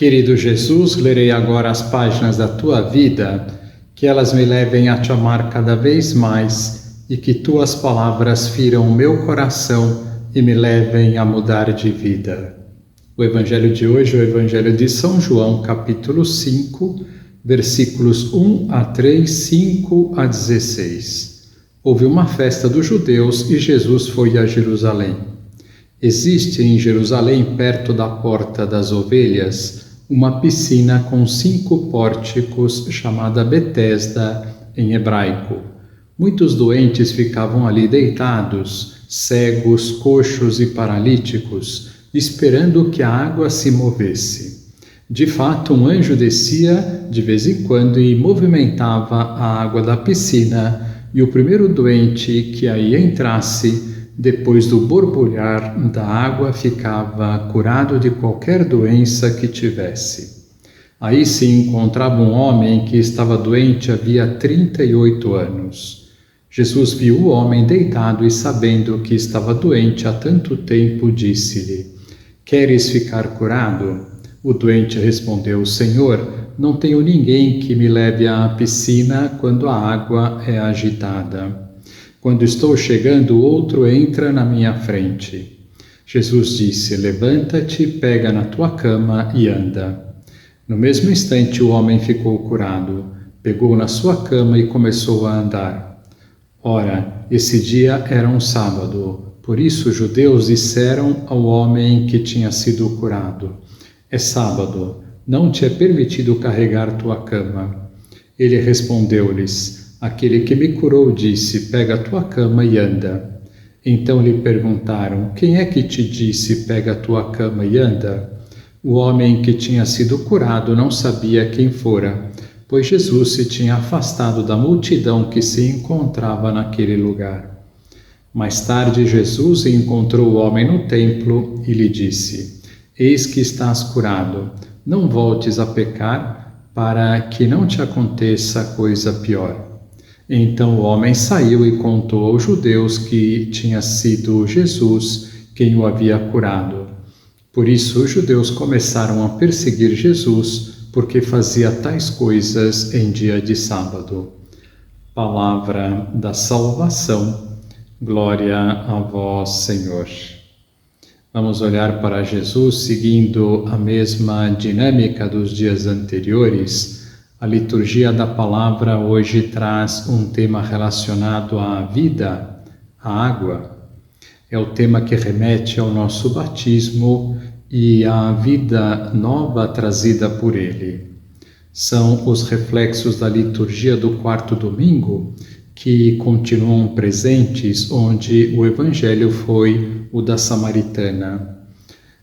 Querido Jesus, lerei agora as páginas da Tua vida, que elas me levem a Te amar cada vez mais e que Tuas palavras firam o meu coração e me levem a mudar de vida. O Evangelho de hoje é o Evangelho de São João, capítulo 5, versículos 1 a 3, 5 a 16. Houve uma festa dos judeus e Jesus foi a Jerusalém. Existe em Jerusalém, perto da Porta das Ovelhas, uma piscina com 5 pórticos chamada Betesda em hebraico. Muitos doentes ficavam ali deitados, cegos, coxos e paralíticos, esperando que a água se movesse. De fato, um anjo descia de vez em quando e movimentava a água da piscina, e o primeiro doente que aí entrasse, depois do borbulhar da água, ficava curado de qualquer doença que tivesse. Aí se encontrava um homem que estava doente havia 38 anos. Jesus viu o homem deitado e, sabendo que estava doente há tanto tempo, disse-lhe: "Queres ficar curado?" O doente respondeu: "Senhor, não tenho ninguém que me leve à piscina quando a água é agitada. Quando estou chegando, outro entra na minha frente." Jesus disse: "Levanta-te, pega na tua cama e anda." No mesmo instante, o homem ficou curado, pegou na sua cama e começou a andar. Ora, esse dia era um sábado, por isso os judeus disseram ao homem que tinha sido curado: "É sábado, não te é permitido carregar tua cama." Ele respondeu-lhes: "Aquele que me curou disse: pega a tua cama e anda." Então lhe perguntaram: "Quem é que te disse: pega a tua cama e anda?" O homem que tinha sido curado não sabia quem fora, pois Jesus se tinha afastado da multidão que se encontrava naquele lugar. Mais tarde, Jesus encontrou o homem no templo e lhe disse: "Eis que estás curado, não voltes a pecar, para que não te aconteça coisa pior." Então o homem saiu e contou aos judeus que tinha sido Jesus quem o havia curado. Por isso os judeus começaram a perseguir Jesus, porque fazia tais coisas em dia de sábado. Palavra da salvação. Glória a vós, Senhor. Vamos olhar para Jesus seguindo a mesma dinâmica dos dias anteriores. A liturgia da palavra hoje traz um tema relacionado à vida, à água. É o tema que remete ao nosso batismo e à vida nova trazida por ele. São os reflexos da liturgia do quarto domingo que continuam presentes, onde o evangelho foi o da Samaritana.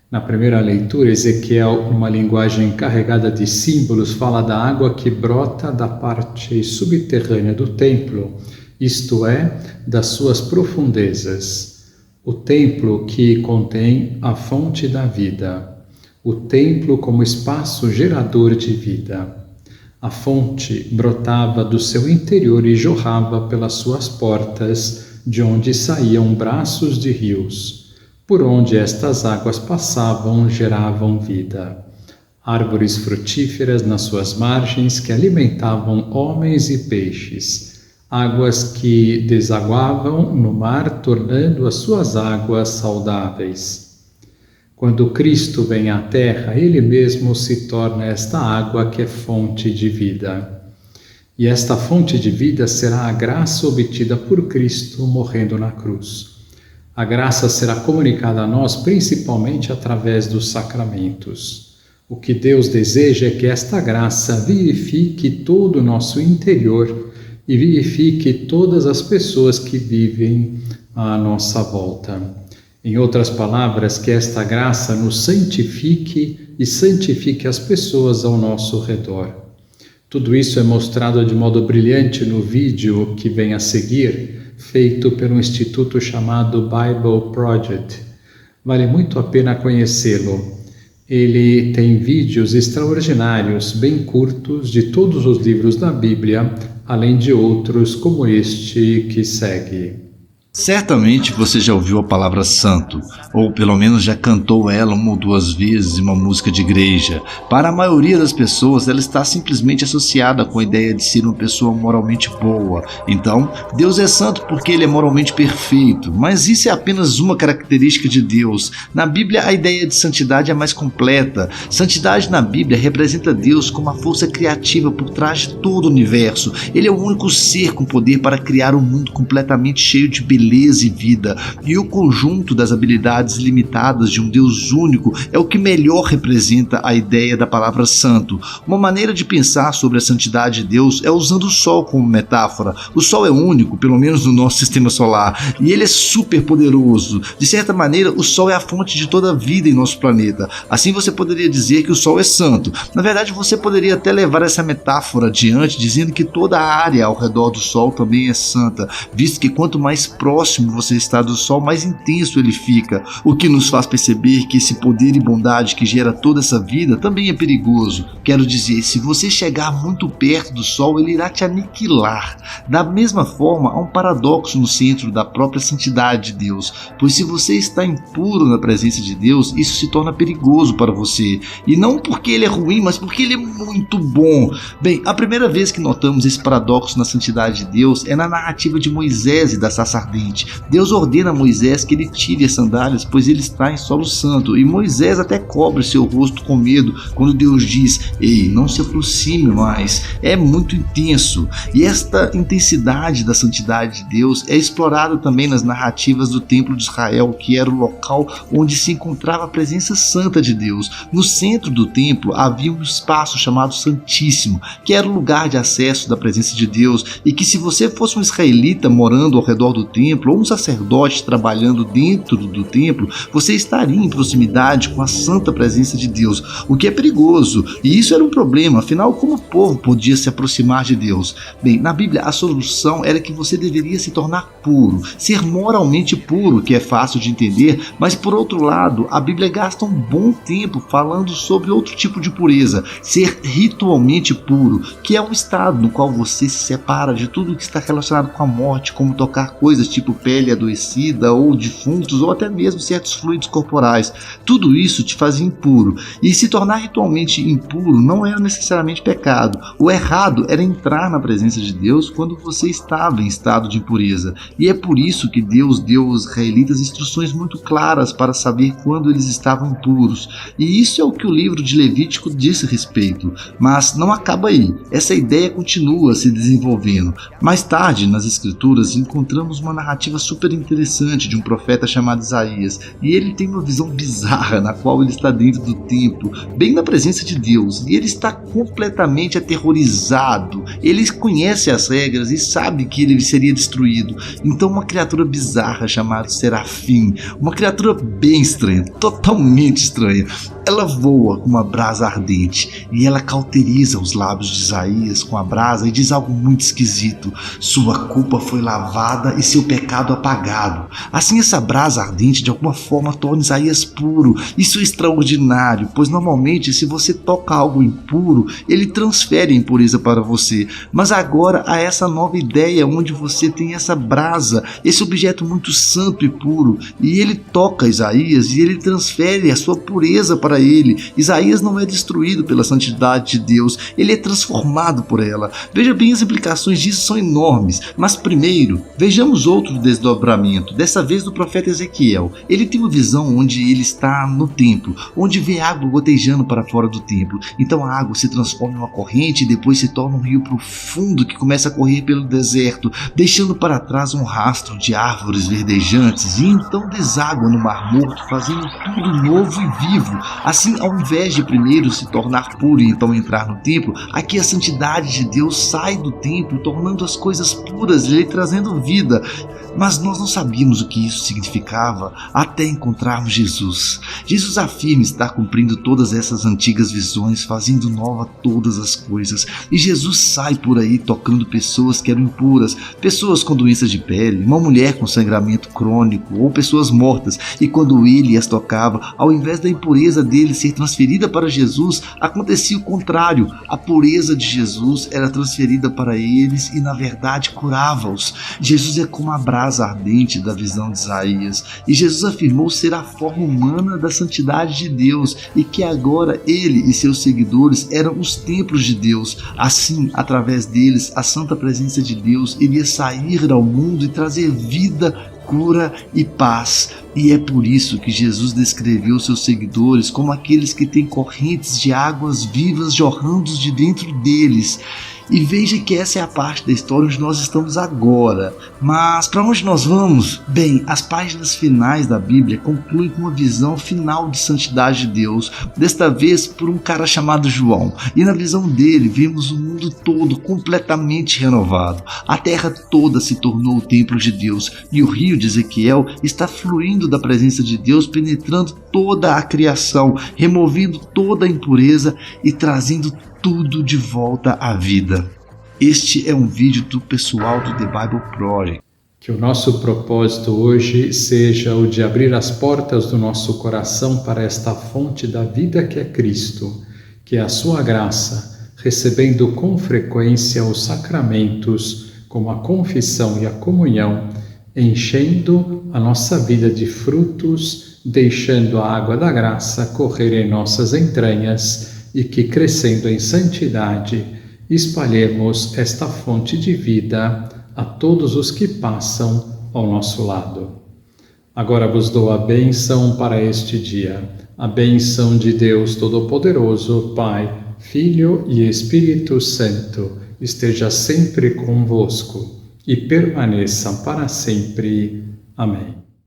Na primeira leitura, Ezequiel, numa linguagem carregada de símbolos, fala da água que brota da parte subterrânea do templo, isto é, das suas profundezas. O templo que contém a fonte da vida. O templo como espaço gerador de vida. A fonte brotava do seu interior e jorrava pelas suas portas, de onde saíam braços de rios. Por onde estas águas passavam, geravam vida. Árvores frutíferas nas suas margens que alimentavam homens e peixes. Águas que desaguavam no mar, tornando as suas águas saudáveis. Quando Cristo vem à terra, Ele mesmo se torna esta água que é fonte de vida. E esta fonte de vida será a graça obtida por Cristo morrendo na cruz. A graça será comunicada a nós principalmente através dos sacramentos. O que Deus deseja é que esta graça vivifique todo o nosso interior e vivifique todas as pessoas que vivem à nossa volta. Em outras palavras, que esta graça nos santifique e santifique as pessoas ao nosso redor. Tudo isso é mostrado de modo brilhante no vídeo que vem a seguir, feito pelo instituto chamado Bible Project. Vale muito a pena conhecê-lo. Ele tem vídeos extraordinários, bem curtos, de todos os livros da Bíblia, além de outros como este que segue. Certamente você já ouviu a palavra santo, ou pelo menos já cantou ela uma ou duas vezes em uma música de igreja. Para a maioria das pessoas, ela está simplesmente associada com a ideia de ser uma pessoa moralmente boa. Então, Deus é santo porque ele é moralmente perfeito, mas isso é apenas uma característica de Deus. Na Bíblia, a ideia de santidade é mais completa. Santidade na Bíblia representa Deus como a força criativa por trás de todo o universo. Ele é o único ser com poder para criar um mundo completamente cheio de beleza e vida, e o conjunto das habilidades limitadas de um Deus único é o que melhor representa a ideia da palavra santo. Uma maneira de pensar sobre a santidade de Deus é usando o Sol como metáfora. O Sol é único, pelo menos no nosso sistema solar, e ele é super poderoso. De certa maneira, o Sol é a fonte de toda a vida em nosso planeta. Assim você poderia dizer que o Sol é santo. Na verdade, você poderia até levar essa metáfora adiante, dizendo que toda a área ao redor do Sol também é santa, visto que quanto mais próximo você está do Sol, mais intenso ele fica, o que nos faz perceber que esse poder e bondade que gera toda essa vida também é perigoso. Quero dizer, se você chegar muito perto do Sol, ele irá te aniquilar. Da mesma forma, há um paradoxo no centro da própria santidade de Deus, pois se você está impuro na presença de Deus, isso se torna perigoso para você, e não porque ele é ruim, mas porque ele é muito bom. Bem, a primeira vez que notamos esse paradoxo na santidade de Deus é na narrativa de Moisés e da sarça ardente. Deus ordena a Moisés que ele tire as sandálias, pois ele está em solo santo, e Moisés até cobre seu rosto com medo quando Deus diz: ei, não se aproxime mais. É muito intenso, e esta intensidade da santidade de Deus é explorada também nas narrativas do templo de Israel, que era o local onde se encontrava a presença santa de Deus. No centro do templo havia um espaço chamado Santíssimo, que era o lugar de acesso da presença de Deus, e que se você fosse um israelita morando ao redor do templo, ou um sacerdote trabalhando dentro do templo, você estaria em proximidade com a santa presença de Deus, o que é perigoso, e isso era um problema. Afinal, como o povo podia se aproximar de Deus? Bem, na Bíblia a solução era que você deveria se tornar puro, ser moralmente puro, que é fácil de entender, mas por outro lado, a Bíblia gasta um bom tempo falando sobre outro tipo de pureza, ser ritualmente puro, que é um estado no qual você se separa de tudo que está relacionado com a morte, como tocar coisas tipo pele adoecida ou defuntos, ou até mesmo certos fluidos corporais. Tudo isso te fazia impuro, e se tornar ritualmente impuro não era necessariamente pecado. O errado era entrar na presença de Deus quando você estava em estado de impureza, e é por isso que Deus deu aos israelitas instruções muito claras para saber quando eles estavam impuros, e isso é o que o livro de Levítico diz a respeito. Mas não acaba aí, essa ideia continua se desenvolvendo. Mais tarde, nas escrituras, encontramos uma narrativa super interessante de um profeta chamado Isaías, e ele tem uma visão bizarra na qual ele está dentro do templo, bem na presença de Deus, e ele está completamente aterrorizado. Ele conhece as regras e sabe que ele seria destruído. Então uma criatura bizarra chamada Serafim, uma criatura bem estranha, totalmente estranha, ela voa com uma brasa ardente, e ela cauteriza os lábios de Isaías com a brasa e diz algo muito esquisito: sua culpa foi lavada e seu pecado apagado. Assim, essa brasa ardente de alguma forma torna Isaías puro. Isso é extraordinário, pois normalmente se você toca algo impuro, ele transfere a impureza para você, mas agora há essa nova ideia onde você tem essa brasa, esse objeto muito santo e puro, e ele toca Isaías e ele transfere a sua pureza para ele. Isaías não é destruído pela santidade de Deus, ele é transformado por ela. Veja bem, as implicações disso são enormes, mas primeiro, vejamos outro desdobramento, dessa vez do profeta Ezequiel. Ele tem uma visão onde ele está no templo, onde vê água gotejando para fora do templo. Então a água se transforma em uma corrente e depois se torna um rio profundo que começa a correr pelo deserto, deixando para trás um rastro de árvores verdejantes, e então deságua no Mar Morto, fazendo tudo novo e vivo. Assim, ao invés de primeiro se tornar puro e então entrar no templo, aqui a santidade de Deus sai do templo, tornando as coisas puras e lhe trazendo vida. Mas nós não sabíamos o que isso significava até encontrarmos Jesus. Jesus afirma estar cumprindo todas essas antigas visões, fazendo nova todas as coisas. E Jesus sai por aí tocando pessoas que eram impuras, pessoas com doenças de pele, uma mulher com sangramento crônico ou pessoas mortas. E quando ele as tocava, ao invés da impureza dele ser transferida para Jesus, acontecia o contrário. A pureza de Jesus era transferida para eles e, na verdade, curava-os. Jesus é como a brasa ardente da visão de Isaías, e Jesus afirmou ser a forma humana da santidade de Deus e que agora ele e seus seguidores eram os templos de Deus. Assim, através deles, a santa presença de Deus iria sair ao mundo e trazer vida, cura e paz. E é por isso que Jesus descreveu seus seguidores como aqueles que têm correntes de águas vivas jorrando de dentro deles. E veja que essa é a parte da história onde nós estamos agora. Mas para onde nós vamos? Bem, as páginas finais da Bíblia concluem com uma visão final de santidade de Deus, desta vez por um cara chamado João. E na visão dele vemos o mundo todo completamente renovado. A terra toda se tornou o templo de Deus e o rio de Ezequiel está fluindo da presença de Deus, penetrando toda a criação, removendo toda a impureza e trazendo tudo de volta à vida. Este é um vídeo do pessoal do The Bible Project. Que o nosso propósito hoje seja o de abrir as portas do nosso coração para esta fonte da vida que é Cristo, que é a sua graça, recebendo com frequência os sacramentos, como a confissão e a comunhão, enchendo a nossa vida de frutos, deixando a água da graça correr em nossas entranhas, e que, crescendo em santidade, espalhemos esta fonte de vida a todos os que passam ao nosso lado. Agora vos dou a bênção para este dia. A bênção de Deus Todo-Poderoso, Pai, Filho e Espírito Santo, esteja sempre convosco e permaneça para sempre. Amém.